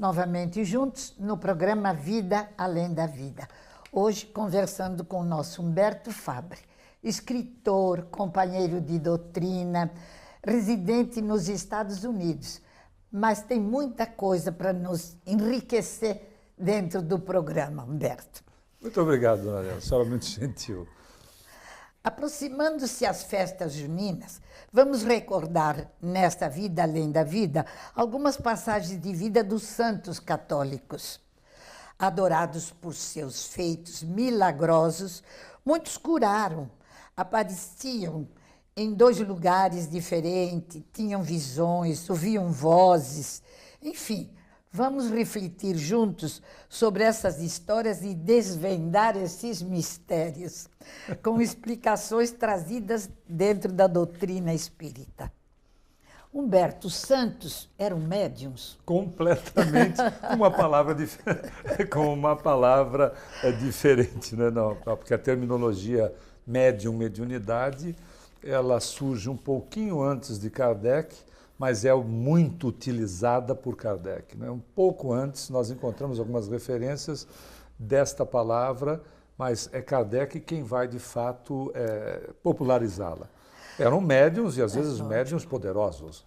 novamente juntos no programa Vida Além da Vida. Hoje conversando com o nosso Humberto Fabre, escritor, companheiro de doutrina, residente nos Estados Unidos, mas tem muita coisa para nos enriquecer dentro do programa, Humberto. Muito obrigado, dona Adela, a senhora é muito gentil. Aproximando-se as festas juninas, vamos recordar nesta Vida Além da Vida algumas passagens de vida dos santos católicos. Adorados por seus feitos milagrosos, muitos curaram, apareciam em 2 lugares diferentes, tinham visões, ouviam vozes, enfim. Vamos refletir juntos sobre essas histórias e desvendar esses mistérios, com explicações trazidas dentro da doutrina espírita. Humberto, os santos eram médiuns? Completamente, com uma palavra diferente, né? Não, porque a terminologia médium, mediunidade, ela surge um pouquinho antes de Kardec, mas é muito utilizada por Kardec, né? Um pouco antes nós encontramos algumas referências desta palavra, mas é Kardec quem vai de fato popularizá-la. Eram médiuns e às vezes médiuns poderosos.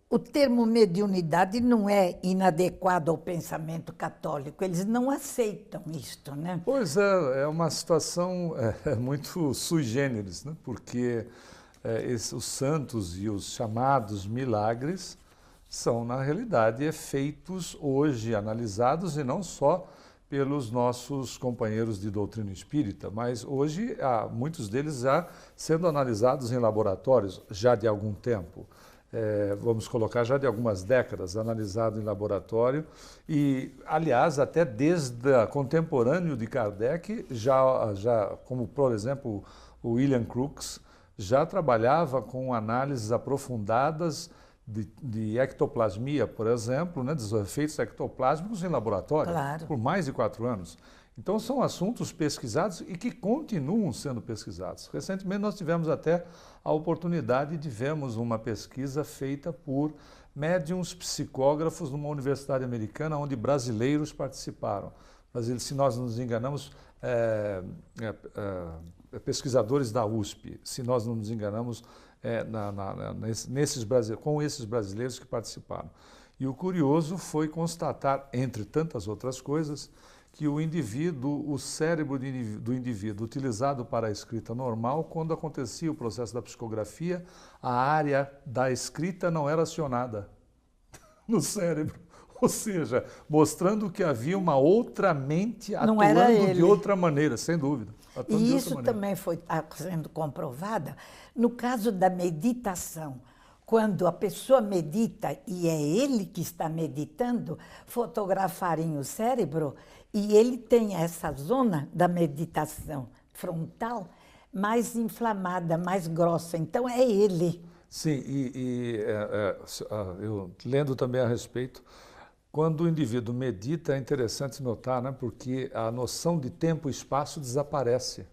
O termo mediunidade não é inadequado ao pensamento católico, eles não aceitam isto, né? Pois é uma situação muito sui generis, né? Porque os santos e os chamados milagres são, na realidade, efeitos hoje analisados e não só pelos nossos companheiros de doutrina espírita, mas hoje há muitos deles já sendo analisados em laboratórios já de algum tempo. Vamos colocar já de algumas décadas, analisado em laboratório e, aliás, até desde contemporâneo de Kardec, já como, por exemplo, o William Crookes, já trabalhava com análises aprofundadas de ectoplasmia, por exemplo, né, dos efeitos ectoplásmicos em laboratório, claro, por mais de 4 anos. Então, são assuntos pesquisados e que continuam sendo pesquisados. Recentemente, nós tivemos até a oportunidade de vermos uma pesquisa feita por médiuns psicógrafos numa universidade americana, onde brasileiros participaram. Se nós não nos enganamos, pesquisadores da USP, se nós não nos enganamos, com esses brasileiros que participaram. E o curioso foi constatar, entre tantas outras coisas, que o cérebro do indivíduo utilizado para a escrita normal, quando acontecia o processo da psicografia, a área da escrita não era acionada no cérebro. Ou seja, mostrando que havia uma outra mente atuando de outra maneira, sem dúvida. E isso também foi sendo comprovado no caso da meditação. Quando a pessoa medita e é ele que está meditando, fotografarem o cérebro e ele tem essa zona da meditação frontal mais inflamada, mais grossa. Então é ele. Sim, eu lendo também a respeito, quando o indivíduo medita, é interessante notar, né, porque a noção de tempo e espaço desaparece.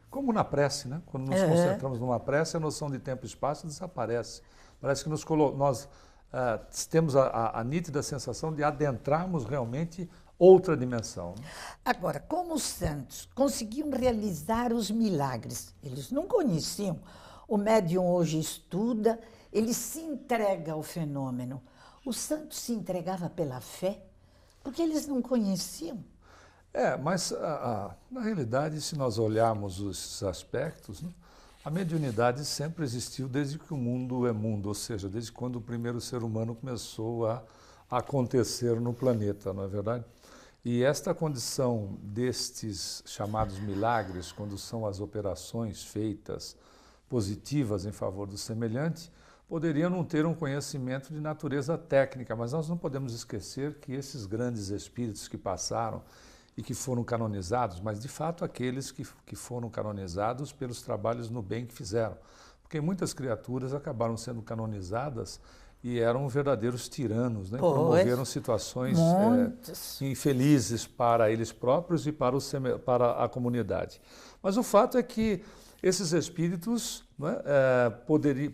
Como na prece, né? Quando nos concentramos numa prece, a noção de tempo e espaço desaparece. Parece que nós temos a nítida sensação de adentrarmos realmente outra dimensão. Né? Agora, como os santos conseguiam realizar os milagres? Eles não conheciam. O médium hoje estuda, ele se entrega ao fenômeno. O santo se entregava pela fé, porque eles não conheciam. Mas na realidade, se nós olharmos os aspectos, né, a mediunidade sempre existiu desde que o mundo é mundo, ou seja, desde quando o primeiro ser humano começou a acontecer no planeta, não é verdade? E esta condição destes chamados milagres, quando são as operações feitas positivas em favor do semelhante, poderiam não ter um conhecimento de natureza técnica, mas nós não podemos esquecer que esses grandes espíritos que passaram e que foram canonizados, mas de fato aqueles que foram canonizados pelos trabalhos no bem que fizeram. Porque muitas criaturas acabaram sendo canonizadas e eram verdadeiros tiranos, né? Promoveram situações infelizes para eles próprios e para a comunidade. Mas o fato é que esses espíritos, né,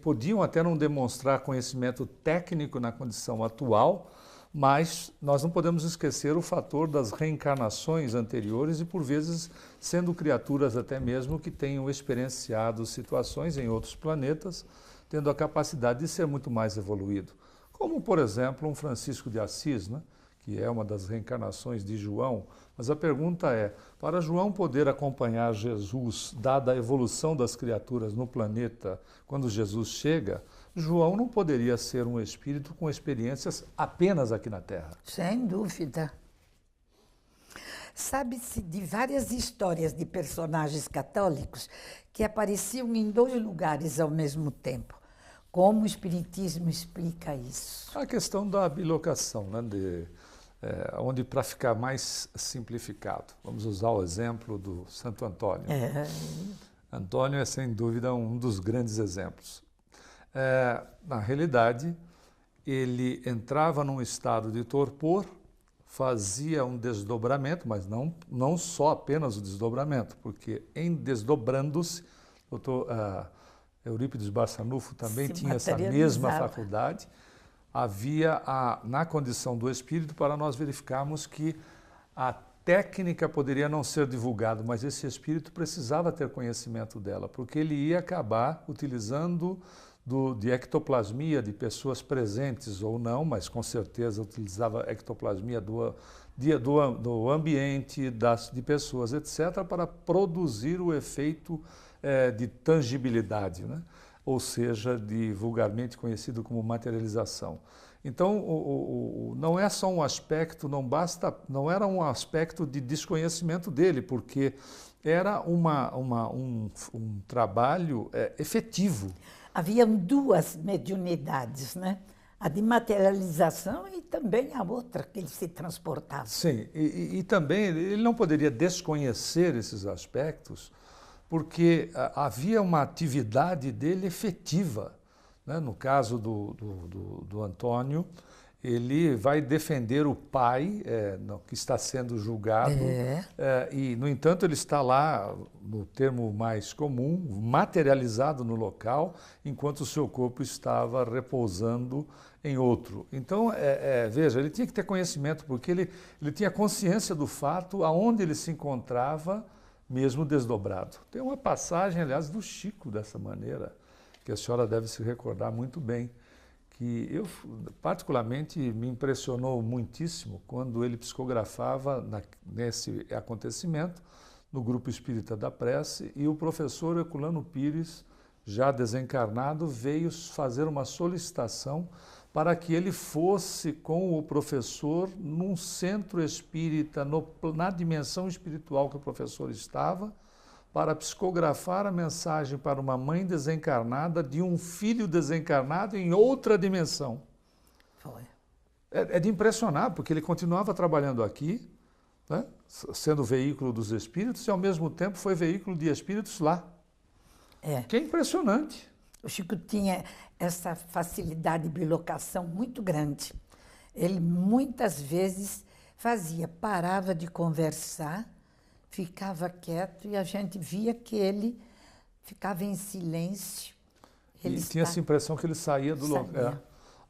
podiam até não demonstrar conhecimento técnico na condição atual, Mas nós não podemos esquecer o fator das reencarnações anteriores e, por vezes, sendo criaturas até mesmo que tenham experienciado situações em outros planetas, tendo a capacidade de ser muito mais evoluído. Como, por exemplo, um Francisco de Assis, né, que é uma das reencarnações de João. Mas a pergunta é, para João poder acompanhar Jesus, dada a evolução das criaturas no planeta, quando Jesus chega, João não poderia ser um espírito com experiências apenas aqui na Terra. Sem dúvida. Sabe-se de várias histórias de personagens católicos que apareciam em 2 lugares ao mesmo tempo. Como o Espiritismo explica isso? A questão da bilocação, né, onde, para ficar mais simplificado, vamos usar o exemplo do Santo Antônio. Antônio é, sem dúvida, um dos grandes exemplos. Na realidade, ele entrava num estado de torpor, fazia um desdobramento, mas não só apenas o desdobramento, porque em desdobrando-se, Eurípides Barçanufo também tinha essa mesma faculdade, havia, na condição do espírito, para nós verificarmos que a técnica poderia não ser divulgada, mas esse espírito precisava ter conhecimento dela, porque ele ia acabar utilizando de ectoplasmia de pessoas presentes ou não, mas com certeza utilizava ectoplasmia do ambiente, de pessoas, etc., para produzir o efeito de tangibilidade, né? Ou seja, vulgarmente conhecido como materialização. Então, não é só um aspecto, não era um aspecto de desconhecimento dele, porque era um trabalho efetivo. Haviam 2 mediunidades, né? A de materialização e também a outra que ele se transportava. Sim, e também ele não poderia desconhecer esses aspectos, porque havia uma atividade dele efetiva, né? No caso do Antônio, ele vai defender o pai que está sendo julgado e, no entanto, ele está lá, no termo mais comum, materializado no local, enquanto o seu corpo estava repousando em outro. Então, veja, ele tinha que ter conhecimento, porque ele tinha consciência do fato aonde ele se encontrava, mesmo desdobrado. Tem uma passagem, aliás, do Chico dessa maneira, que a senhora deve se recordar muito bem, que particularmente me impressionou muitíssimo quando ele psicografava nesse acontecimento no Grupo Espírita da Prece, e o professor Herculano Pires, já desencarnado, veio fazer uma solicitação para que ele fosse com o professor num centro espírita, na dimensão espiritual que o professor estava, para psicografar a mensagem para uma mãe desencarnada de um filho desencarnado em outra dimensão. Foi. É de impressionar, porque ele continuava trabalhando aqui, né, sendo veículo dos espíritos, e ao mesmo tempo foi veículo de espíritos lá. Que é impressionante. O Chico tinha essa facilidade de bilocação muito grande. Ele muitas vezes parava de conversar, ficava quieto e a gente via que ele ficava em silêncio. Ele tinha essa impressão que ele saía do local.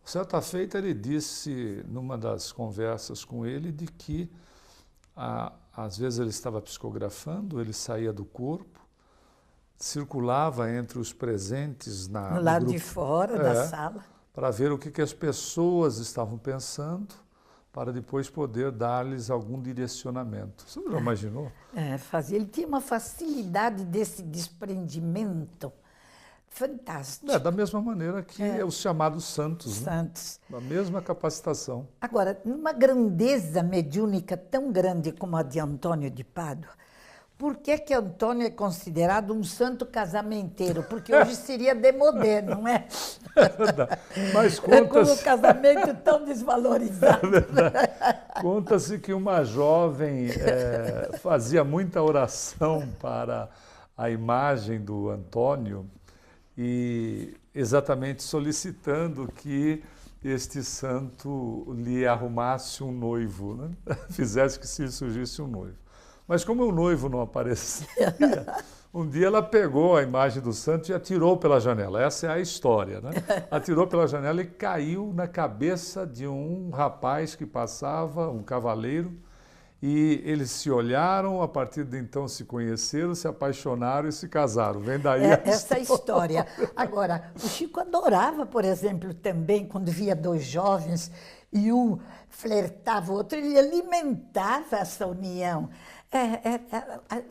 Certa feita ele disse, numa das conversas com ele, de que às vezes ele estava psicografando, ele saía do corpo, circulava entre os presentes no lado grupo, de fora da sala, para ver o que as pessoas estavam pensando, para depois poder dar-lhes algum direcionamento. Você já imaginou? Fazia. Ele tinha uma facilidade desse desprendimento fantástica. Da mesma maneira que os chamados santos. Santos. Né? Da mesma capacitação. Agora, numa grandeza mediúnica tão grande como a de Antônio de Pádua, por que Antônio é considerado um santo casamenteiro? Porque hoje seria demodé, não é? Mas com o casamento tão desvalorizado. Conta-se que uma jovem fazia muita oração para a imagem do Antônio e exatamente solicitando que este santo lhe arrumasse um noivo, né? Fizesse que se surgisse um noivo. Mas como o noivo não aparecia, um dia ela pegou a imagem do santo e atirou pela janela. Essa é a história, né? Atirou pela janela e caiu na cabeça de um rapaz que passava, um cavaleiro, e eles se olharam, a partir de então se conheceram, se apaixonaram e se casaram. Vem daí essa história. Agora, o Chico adorava, por exemplo, também, quando via dois jovens e um flertava o outro, ele alimentava essa união.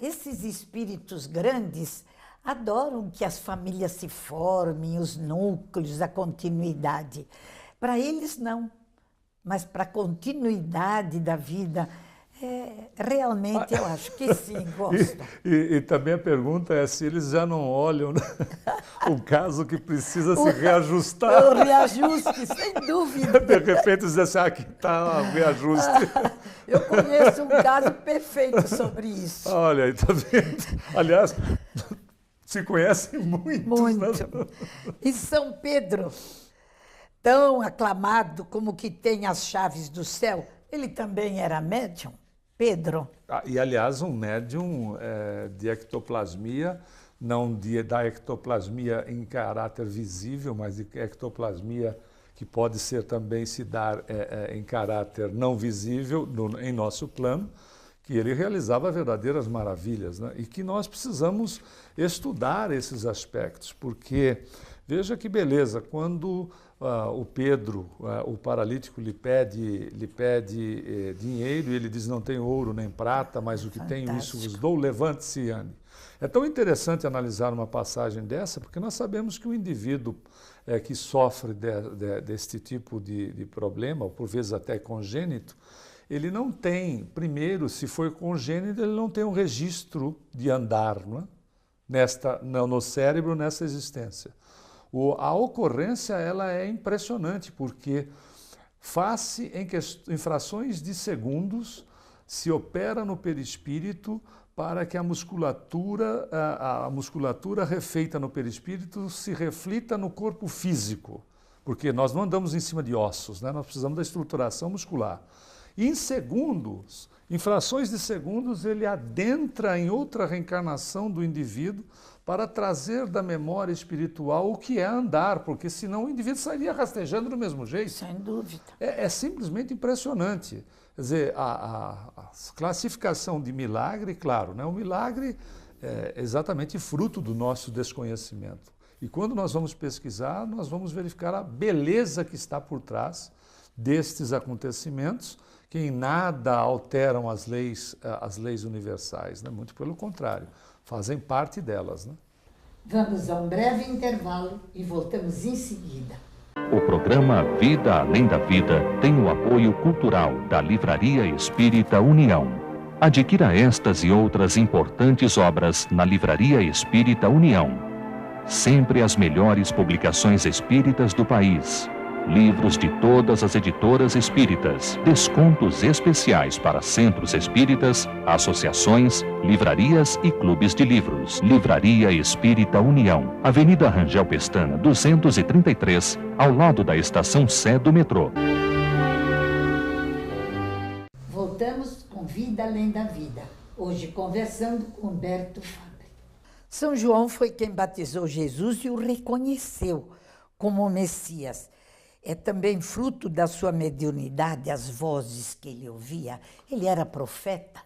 Esses espíritos grandes adoram que as famílias se formem, os núcleos, a continuidade. Para eles, não. Mas para a continuidade da vida, realmente eu acho que sim, gostam. E também a pergunta é se eles já não olham, né? O caso que precisa se reajustar. O reajuste, sem dúvida. De repente diz assim, aqui está o reajuste. Eu conheço um caso perfeito sobre isso. Olha, aí, tá vendo? Aliás, se conhecem muitos. Muito. Né? E São Pedro, tão aclamado como que tem as chaves do céu, ele também era médium, Pedro. E, aliás, um médium de ectoplasmia, não da ectoplasmia em caráter visível, mas de ectoplasmia que pode ser também se dar em caráter não visível em nosso plano, que ele realizava verdadeiras maravilhas, né? E que nós precisamos estudar esses aspectos, porque veja que beleza, quando o Pedro, o paralítico, lhe pede dinheiro e ele diz, não tenho ouro nem prata, mas o que tenho isso vos dou, levante-se e ande. É tão interessante analisar uma passagem dessa, porque nós sabemos que o indivíduo que sofre deste tipo de problema, ou por vezes até congênito, ele não tem, primeiro, se for congênito, ele não tem um registro de andar, não é? No cérebro, nessa existência. A ocorrência ela é impressionante, porque face em frações de segundos se opera no perispírito para que a musculatura refeita no perispírito se reflita no corpo físico, porque nós não andamos em cima de ossos, né? Nós precisamos da estruturação muscular. E em segundos, em frações de segundos, ele adentra em outra reencarnação do indivíduo para trazer da memória espiritual o que é andar, porque senão o indivíduo sairia rastejando do mesmo jeito. Sem dúvida. É simplesmente impressionante. Quer dizer, a classificação de milagre, claro, né? O milagre é exatamente fruto do nosso desconhecimento. E quando nós vamos pesquisar, nós vamos verificar a beleza que está por trás destes acontecimentos, que em nada alteram as leis universais, né? Muito pelo contrário, fazem parte delas, né? Vamos a um breve intervalo e voltamos em seguida. O programa Vida Além da Vida tem o apoio cultural da Livraria Espírita União. Adquira estas e outras importantes obras na Livraria Espírita União. Sempre as melhores publicações espíritas do país. Livros de todas as editoras espíritas, descontos especiais para centros espíritas, associações, livrarias e clubes de livros. Livraria Espírita União, Avenida Rangel Pestana, 233, ao lado da estação Sé do metrô. Voltamos com Vida Além da Vida, hoje conversando com Humberto Fabre. São João foi quem batizou Jesus e o reconheceu como Messias. É também fruto da sua mediunidade, as vozes que ele ouvia. Ele era profeta?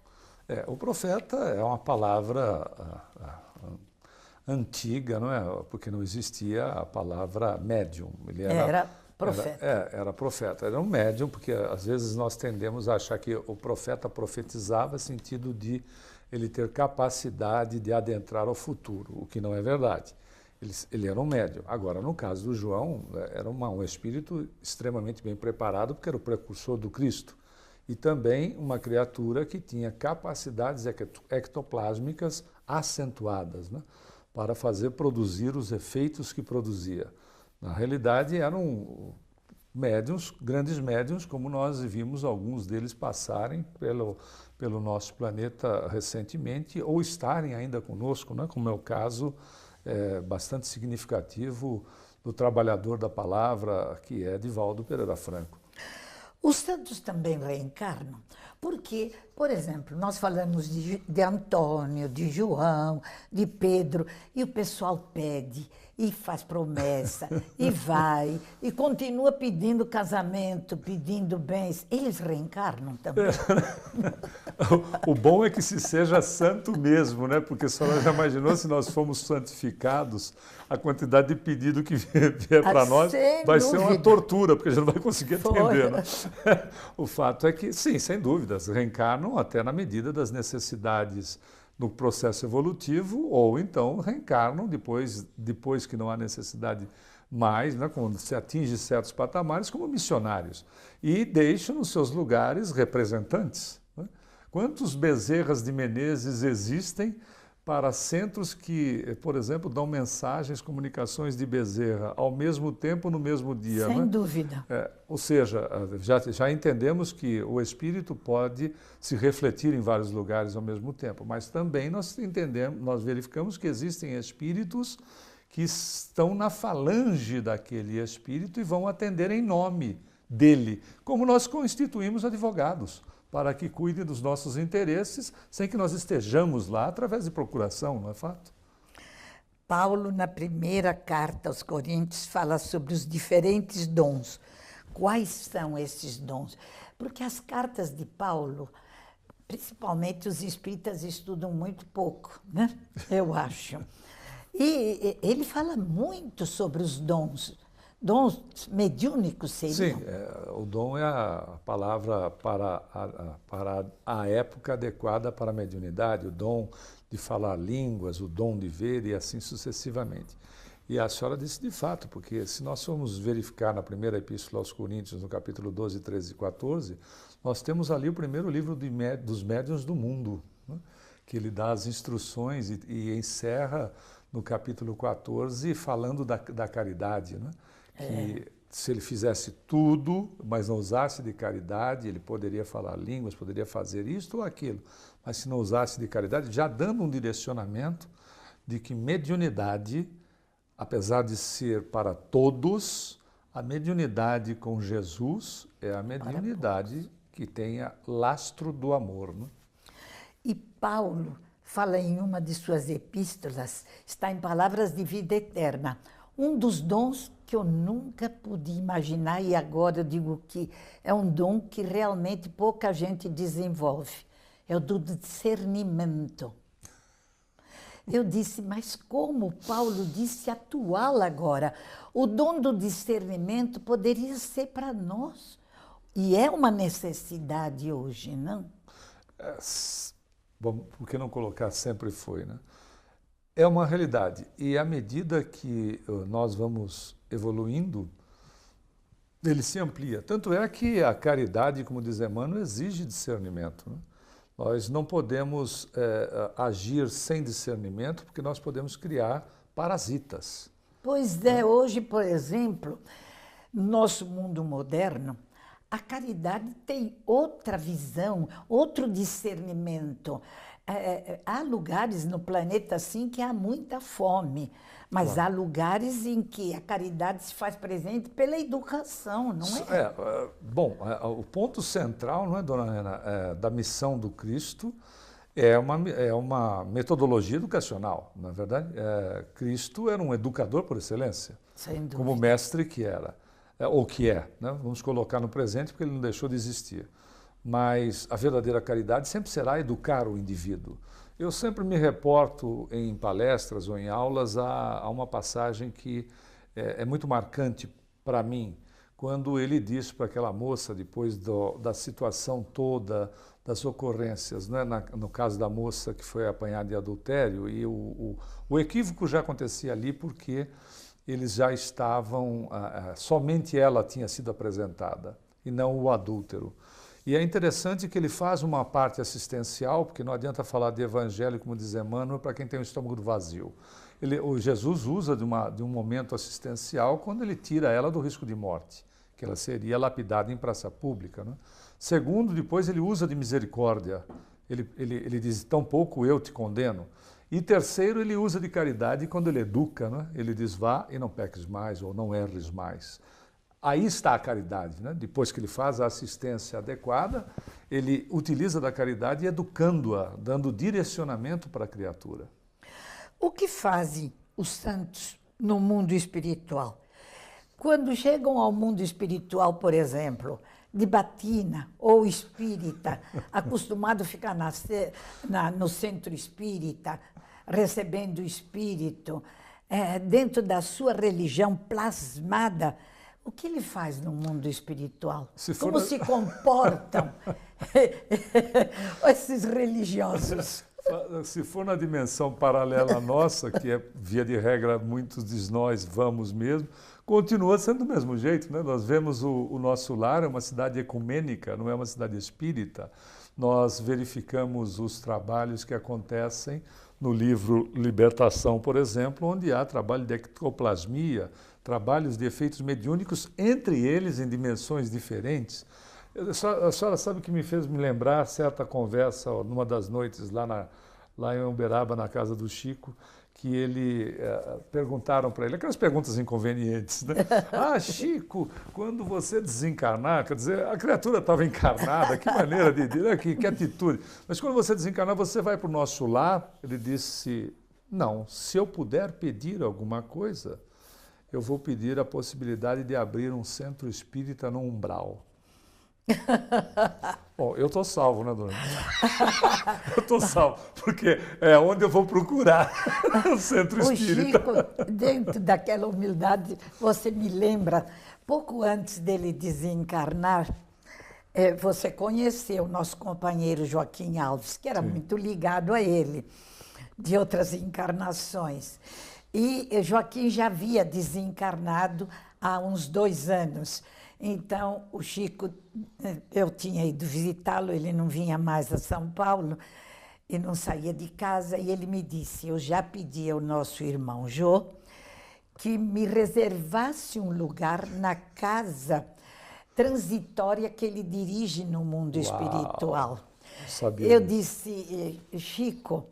O profeta é uma palavra antiga, não é? Porque não existia a palavra médium. Ele era profeta. Era profeta. Era um médium, porque às vezes nós tendemos a achar que o profeta profetizava no sentido de ele ter capacidade de adentrar ao futuro, o que não é verdade. Ele era um médium. Agora, no caso do João, era um espírito extremamente bem preparado, porque era o precursor do Cristo. E também uma criatura que tinha capacidades ectoplásmicas acentuadas, né, para fazer produzir os efeitos que produzia. Na realidade, eram médiuns, grandes médiuns, como nós vimos alguns deles passarem pelo nosso planeta recentemente, ou estarem ainda conosco, né, como é o caso bastante significativo do trabalhador da palavra, que é Divaldo Pereira Franco. Os santos também reencarnam, porque, por exemplo, nós falamos de Antônio, de João, de Pedro, e o pessoal pede, e faz promessa, e vai, e continua pedindo casamento, pedindo bens. Eles reencarnam também. O bom é que se seja santo mesmo, né? Porque a senhora já imaginou se nós fomos santificados, a quantidade de pedido que vier para nós vai ser uma tortura, porque a gente não vai conseguir atender. Né? O fato é que, sim, sem dúvidas, reencarnam até na medida das necessidades no processo evolutivo, ou então reencarnam depois que não há necessidade mais, né, quando se atinge certos patamares, como missionários, e deixam nos seus lugares representantes. Né? Quantos Bezerras de Menezes existem para centros que, por exemplo, dão mensagens, comunicações de Bezerra ao mesmo tempo, no mesmo dia? Sem né? dúvida. Ou seja, já entendemos que o espírito pode se refletir em vários lugares ao mesmo tempo, mas também nós verificamos que existem espíritos que estão na falange daquele espírito e vão atender em nome dele, como nós constituímos advogados, para que cuidem dos nossos interesses, sem que nós estejamos lá através de procuração, não é fato? Paulo, na primeira carta aos Coríntios, fala sobre os diferentes dons. Quais são esses dons? Porque as cartas de Paulo, principalmente os espíritas estudam muito pouco, né? Eu acho. E ele fala muito sobre os dons. Dons mediúnicos seriam? Sim, o dom é a palavra para a época adequada para a mediunidade, o dom de falar línguas, o dom de ver e assim sucessivamente. E a senhora disse de fato, porque se nós formos verificar na primeira epístola aos Coríntios, no capítulo 12, 13 e 14, nós temos ali o primeiro livro dos médiuns do mundo, né? Que ele dá as instruções e encerra no capítulo 14 falando da caridade, né? Que se ele fizesse tudo, mas não usasse de caridade, ele poderia falar línguas, poderia fazer isto ou aquilo, mas se não usasse de caridade, já dando um direcionamento de que mediunidade, apesar de ser para todos, a mediunidade com Jesus é a mediunidade que tenha lastro do amor. Né? E Paulo fala em uma de suas epístolas, está em Palavras de Vida Eterna, um dos dons que eu nunca pude imaginar, e agora eu digo que é um dom que realmente pouca gente desenvolve, é o do discernimento. Eu disse, mas como Paulo disse atual agora? O dom do discernimento poderia ser para nós, e é uma necessidade hoje, não? Bom, por que não colocar sempre foi, né? É uma realidade, e à medida que nós vamos evoluindo, ele se amplia. Tanto é que a caridade, como diz Emmanuel, exige discernimento. Né? Nós não podemos agir sem discernimento, porque nós podemos criar parasitas. Pois é, hoje, por exemplo, no nosso mundo moderno, a caridade tem outra visão, outro discernimento. Há lugares no planeta, assim, que há muita fome, mas claro, há lugares em que a caridade se faz presente pela educação, não é? Bom, o ponto central, não é, dona Helena, da missão do Cristo é uma metodologia educacional, não é verdade? Cristo era um educador por excelência, sem dúvida, como mestre que era, ou que é, né? Vamos colocar no presente porque ele não deixou de existir. Mas a verdadeira caridade sempre será educar o indivíduo. Eu sempre me reporto em palestras ou em aulas a uma passagem que é muito marcante para mim, quando ele disse para aquela moça, depois da situação toda, das ocorrências, né? No caso da moça que foi apanhada de adultério, e o equívoco já acontecia ali porque eles já estavam, somente ela tinha sido apresentada, e não o adúltero. E é interessante que ele faz uma parte assistencial, porque não adianta falar de evangelho, como diz Emmanuel, para quem tem o estômago vazio. O Jesus usa de um momento assistencial quando ele tira ela do risco de morte, que ela seria lapidada em praça pública. Né? Segundo, depois ele usa de misericórdia. Ele diz, tão pouco eu te condeno. E terceiro, ele usa de caridade quando ele educa. Né? Ele diz, vá e não peques mais, ou não erres mais. Aí está a caridade, né? Depois que ele faz a assistência adequada, ele utiliza da caridade educando-a, dando direcionamento para a criatura. O que fazem os santos no mundo espiritual? Quando chegam ao mundo espiritual, por exemplo, de batina ou espírita, acostumado a ficar no centro espírita, recebendo o espírito, dentro da sua religião plasmada, o que ele faz no mundo espiritual? Como se comportam esses religiosos? Se for na dimensão paralela à nossa, que é, via de regra, muitos de nós vamos mesmo, continua sendo do mesmo jeito, né? Nós vemos o nosso lar, é uma cidade ecumênica, não é uma cidade espírita. Nós verificamos os trabalhos que acontecem no livro Libertação, por exemplo, onde há trabalho de ectoplasmia, trabalhos de efeitos mediúnicos, entre eles em dimensões diferentes. A senhora sabe o que me fez me lembrar certa conversa numa das noites lá em Uberaba, na casa do Chico, que perguntaram para ele, aquelas perguntas inconvenientes, né? Ah, Chico, quando você desencarnar, quer dizer, a criatura estava encarnada, que maneira que atitude. Mas quando você desencarnar, você vai para o nosso lar? Ele disse, não, se eu puder pedir alguma coisa, eu vou pedir a possibilidade de abrir um centro espírita no umbral. Bom, eu estou salvo, né, dona? Eu estou salvo, porque é onde eu vou procurar o centro espírita. O Chico, dentro daquela humildade, você me lembra, pouco antes dele desencarnar, você conheceu o nosso companheiro Joaquim Alves, que era muito ligado a ele, de outras encarnações. E Joaquim já havia desencarnado há uns 2 anos. Então, o Chico, eu tinha ido visitá-lo, ele não vinha mais a São Paulo e não saía de casa, e ele me disse, eu já pedi ao nosso irmão Jô que me reservasse um lugar na casa transitória que ele dirige no mundo espiritual. Sabia Eu disso. disse, Chico,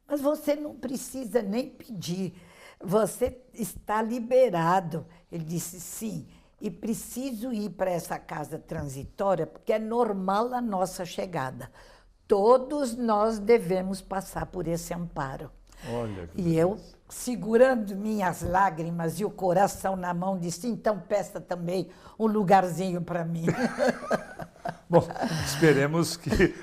mas você não precisa nem pedir, você está liberado. Ele disse, sim. E preciso ir para essa casa transitória, porque é normal a nossa chegada. Todos nós devemos passar por esse amparo. Olha, e eu, segurando minhas lágrimas e o coração na mão, disse, então peça também um lugarzinho para mim. Bom, esperemos que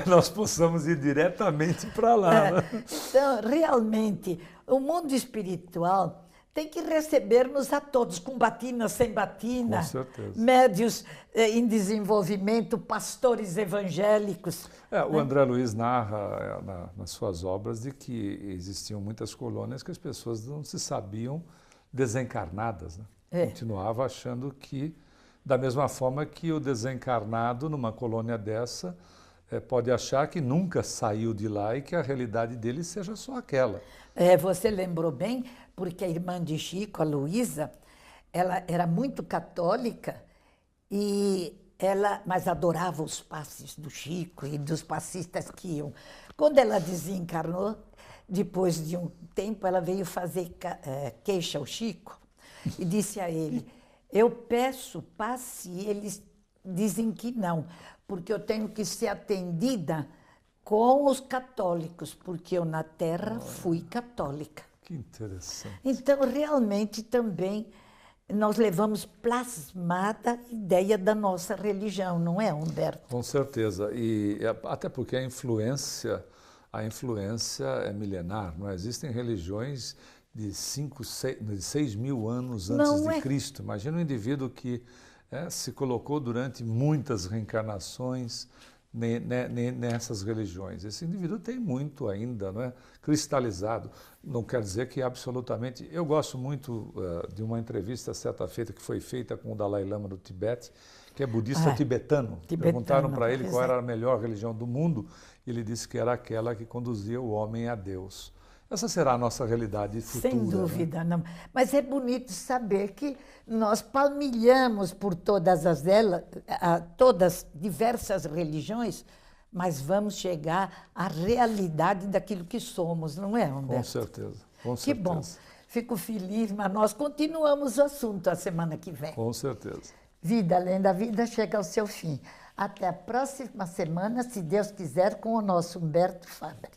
nós possamos ir diretamente para lá. Né? Então, realmente, o mundo espiritual tem que receber-nos a todos, com batina, sem batina, com certeza. Médios em desenvolvimento, pastores evangélicos. O André Luiz narra nas suas obras de que existiam muitas colônias que as pessoas não se sabiam desencarnadas. Né? Continuava achando que, da mesma forma que o desencarnado numa colônia dessa pode achar que nunca saiu de lá e que a realidade dele seja só aquela. Você lembrou bem, porque a irmã de Chico, a Luísa, ela era muito católica, mas adorava os passes do Chico e dos passistas que iam. Quando ela desencarnou, depois de um tempo, ela veio fazer queixa ao Chico e disse a ele, eu peço passe, e eles dizem que não, porque eu tenho que ser atendida com os católicos, porque eu na terra fui católica. Que interessante. Então, realmente, também, nós levamos plasmada a ideia da nossa religião, não é, Humberto? Com certeza. E até porque a influência é milenar. Não é? Existem religiões de 6 mil anos antes de Cristo. Imagina um indivíduo que se colocou durante muitas reencarnações nessas religiões. Esse indivíduo tem muito ainda, não é? Cristalizado. Não quer dizer que absolutamente... Eu gosto muito de uma entrevista certa feita que foi feita com o Dalai Lama do Tibete, que é budista tibetano. Perguntaram para ele qual era a melhor religião do mundo, e ele disse que era aquela que conduzia o homem a Deus. Essa será a nossa realidade futura. Sem dúvida, né? Não. Mas é bonito saber que nós palmilhamos por todas todas diversas religiões, mas vamos chegar à realidade daquilo que somos, não é, Humberto? Com certeza, com certeza. Que bom. Fico feliz, mas nós continuamos o assunto a semana que vem. Com certeza. Vida Além da Vida chega ao seu fim. Até a próxima semana, se Deus quiser, com o nosso Humberto Fabbri.